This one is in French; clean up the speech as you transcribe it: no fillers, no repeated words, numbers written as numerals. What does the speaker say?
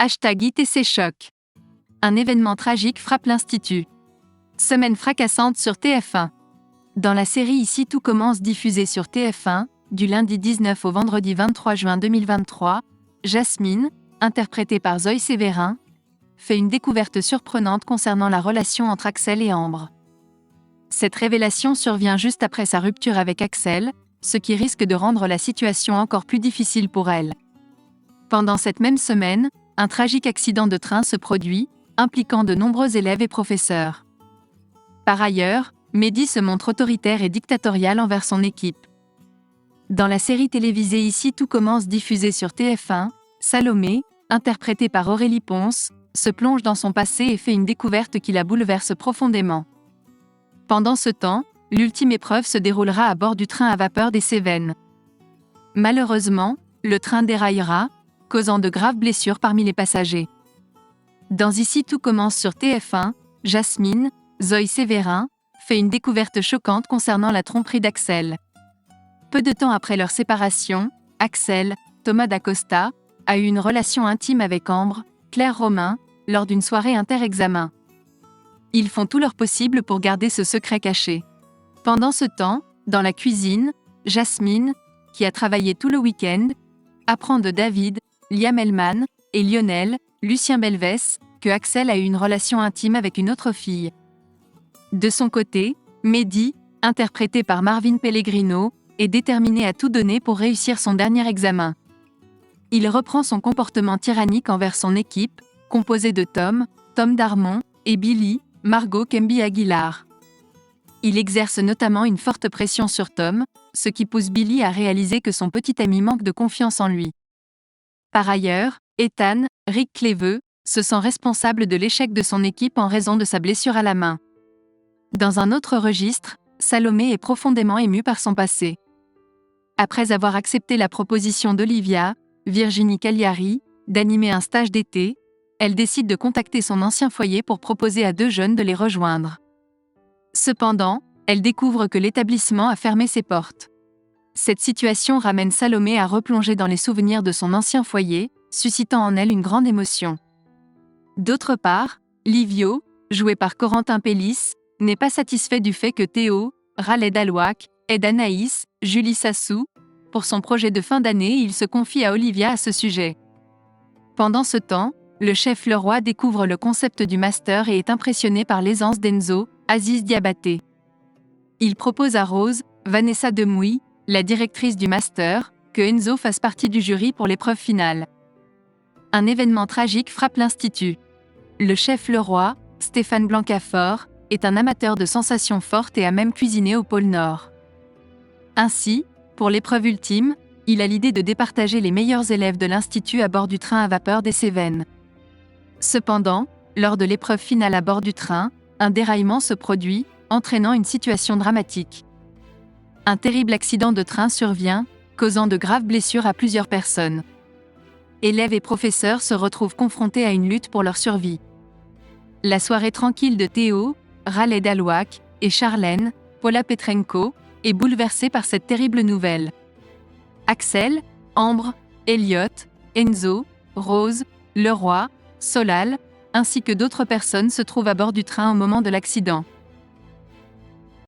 #ITC Choc. Un événement tragique frappe l'Institut. Semaine fracassante sur TF1. Dans la série Ici tout commence diffusée sur TF1, du lundi 19 au vendredi 23 juin 2023, Jasmine, interprétée par Zoe Sévérin, fait une découverte surprenante concernant la relation entre Axel et Ambre. Cette révélation survient juste après sa rupture avec Axel, ce qui risque de rendre la situation encore plus difficile pour elle. Pendant cette même semaine, un tragique accident de train se produit, impliquant de nombreux élèves et professeurs. Par ailleurs, Mehdi se montre autoritaire et dictatorial envers son équipe. Dans la série télévisée Ici tout commence diffusée sur TF1, Salomé, interprétée par Aurélie Ponce, se plonge dans son passé et fait une découverte qui la bouleverse profondément. Pendant ce temps, l'ultime épreuve se déroulera à bord du train à vapeur des Cévennes. Malheureusement, le train déraillera, causant de graves blessures parmi les passagers. Dans Ici tout commence sur TF1, Jasmine, Zoe Sévérin, fait une découverte choquante concernant la tromperie d'Axel. Peu de temps après leur séparation, Axel, Thomas Dacosta, a eu une relation intime avec Ambre, Claire Romain, lors d'une soirée inter-examen. Ils font tout leur possible pour garder ce secret caché. Pendant ce temps, dans la cuisine, Jasmine, qui a travaillé tout le week-end, apprend de David, Liam Hellman et Lionel, Lucien Belvès, que Axel a eu une relation intime avec une autre fille. De son côté, Mehdi, interprété par Marvin Pellegrino, est déterminé à tout donner pour réussir son dernier examen. Il reprend son comportement tyrannique envers son équipe, composée de Tom Darmon, et Billy, Margot Kemby Aguilar. Il exerce notamment une forte pression sur Tom, ce qui pousse Billy à réaliser que son petit ami manque de confiance en lui. Par ailleurs, Ethan, Rick Cleveux, se sent responsable de l'échec de son équipe en raison de sa blessure à la main. Dans un autre registre, Salomé est profondément émue par son passé. Après avoir accepté la proposition d'Olivia, Virginie Cagliari, d'animer un stage d'été, elle décide de contacter son ancien foyer pour proposer à deux jeunes de les rejoindre. Cependant, elle découvre que l'établissement a fermé ses portes. Cette situation ramène Salomé à replonger dans les souvenirs de son ancien foyer, suscitant en elle une grande émotion. D'autre part, Livio, joué par Corentin Pellis, n'est pas satisfait du fait que Théo, Raled Alouak, aide Anaïs, Julie Sassou. Pour son projet de fin d'année, il se confie à Olivia à ce sujet. Pendant ce temps, le chef Leroy découvre le concept du master et est impressionné par l'aisance d'Enzo, Aziz Diabaté. Il propose à Rose, Vanessa Demouy, la directrice du master, que Enzo fasse partie du jury pour l'épreuve finale. Un événement tragique frappe l'Institut. Le chef Leroy, Stéphane Blancafort, est un amateur de sensations fortes et a même cuisiné au pôle Nord. Ainsi, pour l'épreuve ultime, il a l'idée de départager les meilleurs élèves de l'Institut à bord du train à vapeur des Cévennes. Cependant, lors de l'épreuve finale à bord du train, un déraillement se produit, entraînant une situation dramatique. Un terrible accident de train survient, causant de graves blessures à plusieurs personnes. Élèves et professeurs se retrouvent confrontés à une lutte pour leur survie. La soirée tranquille de Théo, Raled Alouak et Charlène, Paula Petrenko, est bouleversée par cette terrible nouvelle. Axel, Ambre, Elliot, Enzo, Rose, Leroy, Solal, ainsi que d'autres personnes se trouvent à bord du train au moment de l'accident.